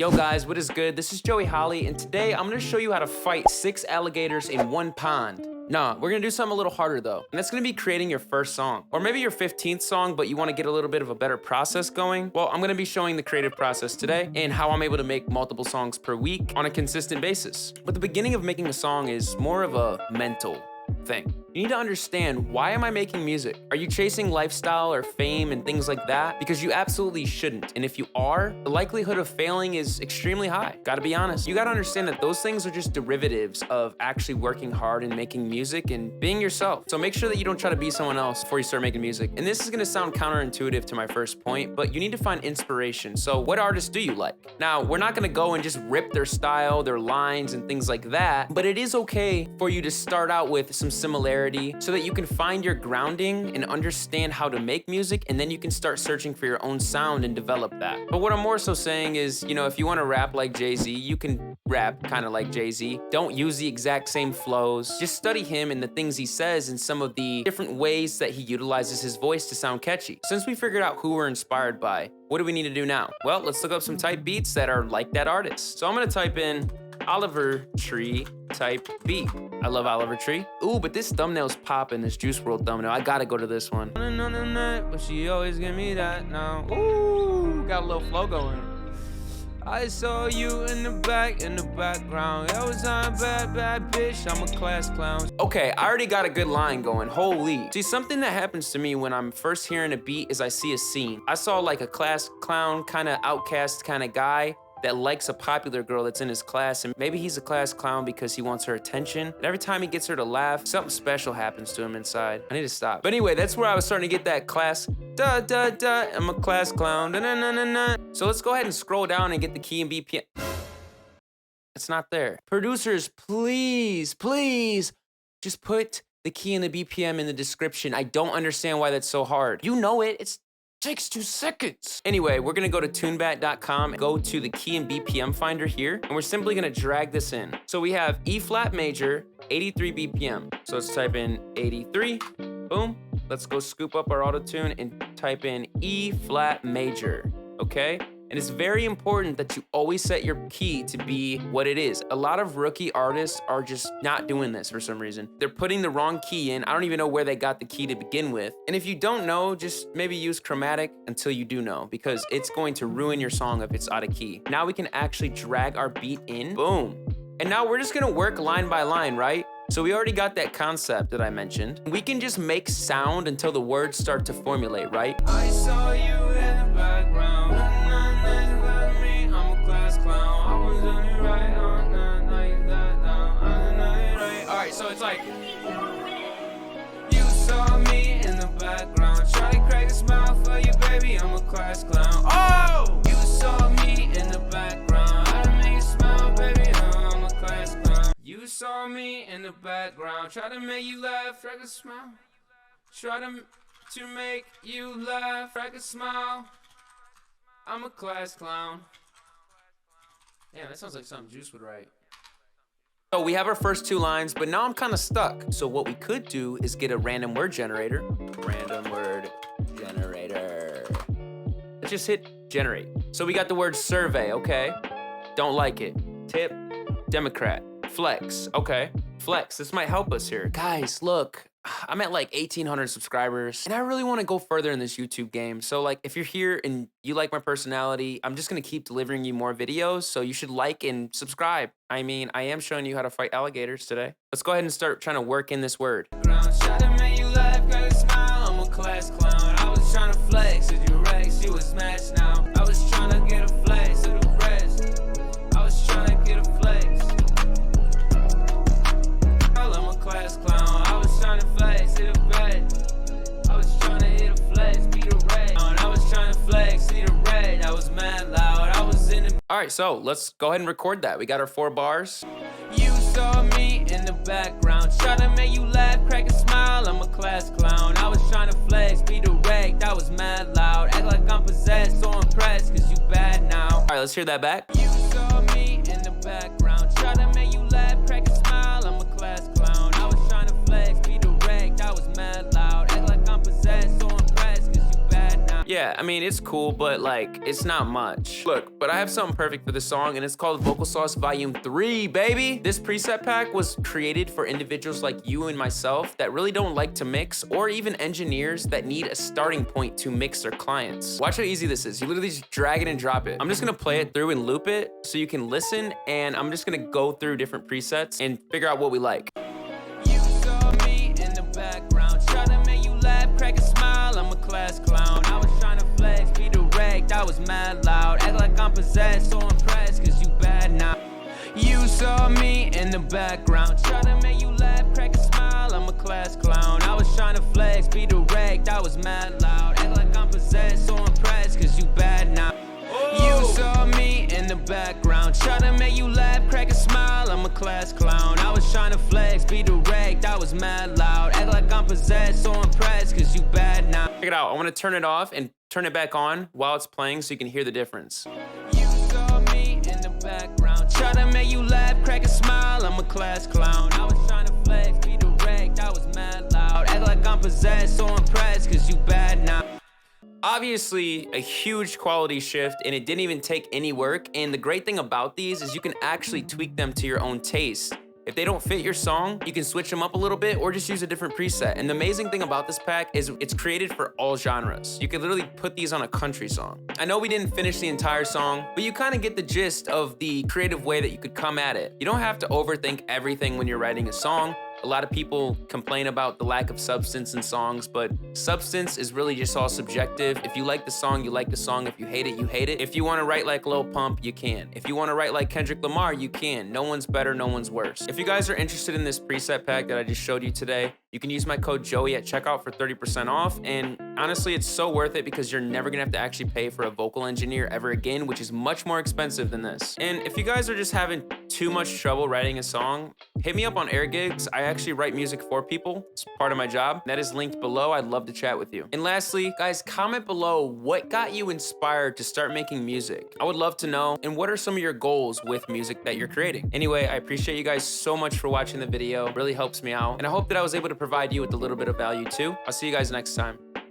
Yo guys, what is good? This is Joeyholli, and today I'm gonna show you how to fight 6 alligators in 1 pond. Nah, we're gonna do something a little harder though, and that's gonna be creating your first song. Or maybe your 15th song, but you wanna get a little bit of a better process going. Well, I'm gonna be showing the creative process today and how I'm able to make multiple songs per week on a consistent basis. But the beginning of making a song is more of a mental thing. You need to understand, why am I making music? Are you chasing lifestyle or fame and things like that? Because you absolutely shouldn't. And if you are, the likelihood of failing is extremely high. Gotta be honest. You gotta understand that those things are just derivatives of actually working hard and making music and being yourself. So make sure that you don't try to be someone else before you start making music. And this is gonna sound counterintuitive to my first point, but you need to find inspiration. So what artists do you like? Now, we're not gonna go and just rip their style, their lines, and things like that, but it is okay for you to start out with some similarity so that you can find your grounding and understand how to make music, and then you can start searching for your own sound and develop that. But what I'm more so saying is, you know, if you want to rap like Jay-Z, you can rap kind of like Jay-Z. Don't use the exact same flows. Just study him and the things he says and some of the different ways that he utilizes his voice to sound catchy. Since we figured out who we're inspired by, what do we need to do now? Well, let's look up some type beats that are like that artist. So I'm gonna type in Oliver Tree type beat. I love Oliver Tree. Ooh, but this thumbnail's popping, this Juice WRLD thumbnail. I gotta go to this one. But she always give me that now. Ooh, got a little flow going. I saw you in the background. I was on a bad bitch, I'm a class clown. Okay, I already got a good line going, holy. See, something that happens to me when I'm first hearing a beat is I see a scene. I saw like a class clown, kind of outcast kind of guy that likes a popular girl that's in his class, and maybe he's a class clown because he wants her attention. And every time he gets her to laugh, something special happens to him inside. I need to stop. But anyway, that's where I was starting to get that class, I'm a class clown, So let's go ahead and scroll down and get the key and BPM. It's not there. Producers, please, please, just put the key and the BPM in the description. I don't understand why that's so hard. You know it, takes 2 seconds. Anyway, we're gonna go to tunebat.com, go to the key and BPM finder here, and we're simply gonna drag this in. So we have E flat major, 83 BPM. So let's type in 83, boom. Let's go scoop up our auto tune and type in E flat major, okay? And it's very important that you always set your key to be what it is. A lot of rookie artists are just not doing this for some reason. They're putting the wrong key in. I don't even know where they got the key to begin with. And if you don't know, just maybe use chromatic until you do know, because it's going to ruin your song if it's out of key. Now we can actually drag our beat in, boom. And now we're just gonna work line by line, right? So we already got that concept that I mentioned. We can just make sound until the words start to formulate, right? I saw you in the background. So it's like, you saw me in the background, try to crack a smile for you, baby, I'm a class clown. Oh! You saw me in the background, I done make you smile, baby, I'm a class clown. You saw me in the background, try to make you laugh, crack a smile. Try to make you laugh, crack a smile. I'm a class clown. Damn, that sounds like something Juice would write. So we have our first 2 lines, but now I'm kind of stuck. So what we could do is get a random word generator. Random word generator. Let's just hit generate. So we got the word survey, okay. Don't like it. Tip, Democrat. Flex, okay. Flex, this might help us here. Guys, look. I'm at like 1,800 subscribers, and I really want to go further in this YouTube game. So like, if you're here and you like my personality, I'm just gonna keep delivering you more videos, so you should like and subscribe. I mean, I am showing you how to fight alligators today. Let's go ahead and start trying to work in this word. Try to make you laugh, got a smile, I'm a class clown. I was trying to flex, if you Rex, you was smashed now. I was trying to get a flex to the rest. I was trying to get a flex. I'm a class clown. I was trying to flex, hit a red. I was trying to hit a flex, beat a red. I was trying to flex, hit a red. I was mad loud, I was in the... All right, so let's go ahead and record that. We got our 4 bars. You saw me in the background, try to make you laugh, crack a smile, I'm a class clown. I was trying to flex, be direct, I was mad loud. Act like I'm possessed, so impressed, cause you bad now. All right, let's hear that back. You saw me in the background, try to make you laugh, crack a smile, I'm a class clown. I was trying to flex, be direct, I was mad loud. Act like I'm possessed, so impressed, cause you bad now. Yeah, I mean, it's cool, but like, it's not much. Look, but I have something perfect for this song, and it's called Vocal Sauce Volume 3, baby. This preset pack was created for individuals like you and myself that really don't like to mix, or even engineers that need a starting point to mix their clients. Watch how easy this is. You literally just drag it and drop it. I'm just gonna play it through and loop it so you can listen, and I'm just gonna go through different presets and figure out what we like. You saw me in the background, try to make you laugh, crack a smile, I'm a class clown. I was trying to flex, be direct, I was mad loud, act like I'm possessed, so impressed, cause you bad now. You saw me in the background, try to make you laugh, crack a smile, I'm a class clown. I was trying to flex, be direct, I was mad loud, act like I'm possessed, so impressed, cause you bad now. You saw me in the background, try to make you laugh, crack a smile, I'm a class clown. I was trying to flex, be direct, I was mad loud, act like I'm possessed, so impressed, cause you bad now. Check it out. I want to turn it off and turn it back on while it's playing so you can hear the difference. You saw me in the background, try to make you laugh, crack a smile, I'm a class clown. I was trying to flex, be direct, I was mad loud, act like I'm possessed, so impressed, cause you bad now. Obviously, a huge quality shift, and it didn't even take any work. And the great thing about these is you can actually tweak them to your own taste. If they don't fit your song, you can switch them up a little bit or just use a different preset. And the amazing thing about this pack is it's created for all genres. You could literally put these on a country song. I know we didn't finish the entire song, but you kind of get the gist of the creative way that you could come at it. You don't have to overthink everything when you're writing a song. A lot of people complain about the lack of substance in songs, but substance is really just all subjective. If you like the song, you like the song. If you hate it, you hate it. If you want to write like Lil Pump, you can. If you want to write like Kendrick Lamar, you can. No one's better, no one's worse. If you guys are interested in this preset pack that I just showed you today, you can use my code Joey at checkout for 30% off. And honestly, it's so worth it because you're never gonna have to actually pay for a vocal engineer ever again, which is much more expensive than this. And if you guys are just having too much trouble writing a song, hit me up on Air Gigs. I actually write music for people. It's part of my job. That is linked below. I'd love to chat with you. And lastly, guys, comment below what got you inspired to start making music. I would love to know. And what are some of your goals with music that you're creating? Anyway, I appreciate you guys so much for watching the video. It really helps me out. And I hope that I was able to provide you with a little bit of value too. I'll see you guys next time.